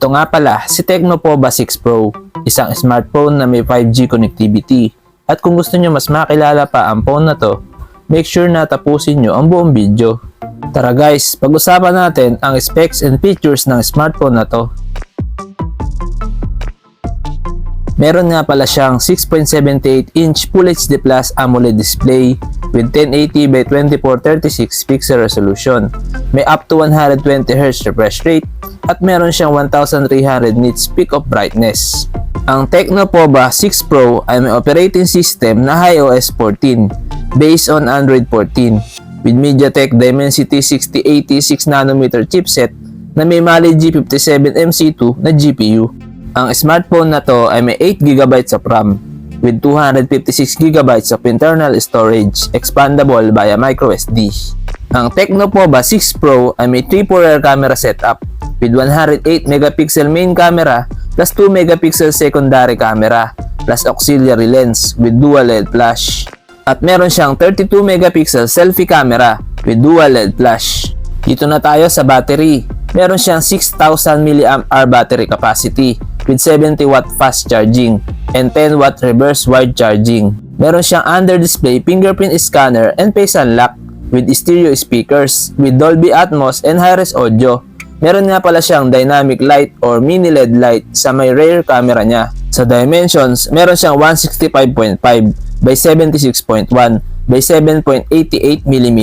Ito nga pala si Tecno Pova 6 Pro, isang smartphone na may 5G connectivity. At kung gusto nyo mas makilala pa ang phone na to, make sure na tapusin nyo ang buong video. Tara guys, pag-usapan natin ang specs and features ng smartphone na to. Meron nga pala siyang 6.78-inch Full HD Plus AMOLED display with 1080 by 2436 pixel resolution. May up to 120Hz refresh rate at meron siyang 1300 nits peak of brightness. Ang Tecno Pova 6 Pro ay may operating system na iOS 14 based on Android 14 with MediaTek Dimensity 6080 6nm chipset na may Mali G57MC2 na GPU. Ang smartphone na to ay may 8GB of RAM with 256GB of internal storage expandable via microSD. Ang Tecno Pova 6 Pro ay may triple rear camera setup with 108MP main camera plus 2MP secondary camera plus auxiliary lens with dual LED flash. At meron siyang 32MP selfie camera with dual LED flash. Dito na tayo sa battery. Meron siyang 6000 mAh battery capacity with 70W fast charging and 10W reverse wide charging. Meron siyang under-display fingerprint scanner and face unlock with stereo speakers with Dolby Atmos and high-res audio. Meron nga pala siyang dynamic light or mini LED light sa may rear camera niya. Sa dimensions, meron siyang 165.5 by 76.1 by 7.88mm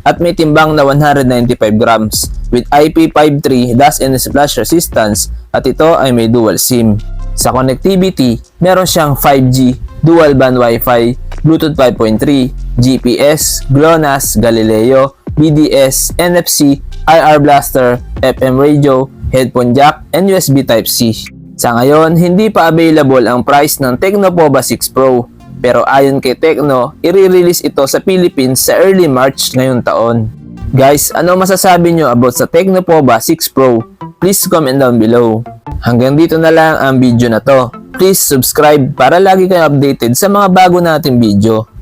at may timbang na 195 grams with IP53 dust and splash resistance at ito ay may dual SIM. Sa connectivity, meron siyang 5G, dual band Wi-Fi, Bluetooth 5.3, GPS, GLONASS, Galileo, BDS, NFC, IR Blaster, FM radio, headphone jack, and USB Type-C. Sa ngayon, hindi pa available ang price ng Tecno Pova 6 Pro. Pero ayon kay Tecno, i-release ito sa Philippines sa early March ngayong taon. Guys, ano masasabi nyo about sa Tecno Pova 6 Pro? Please comment down below. Hanggang dito na lang ang video na to. Please subscribe para lagi kayo updated sa mga bago nating video.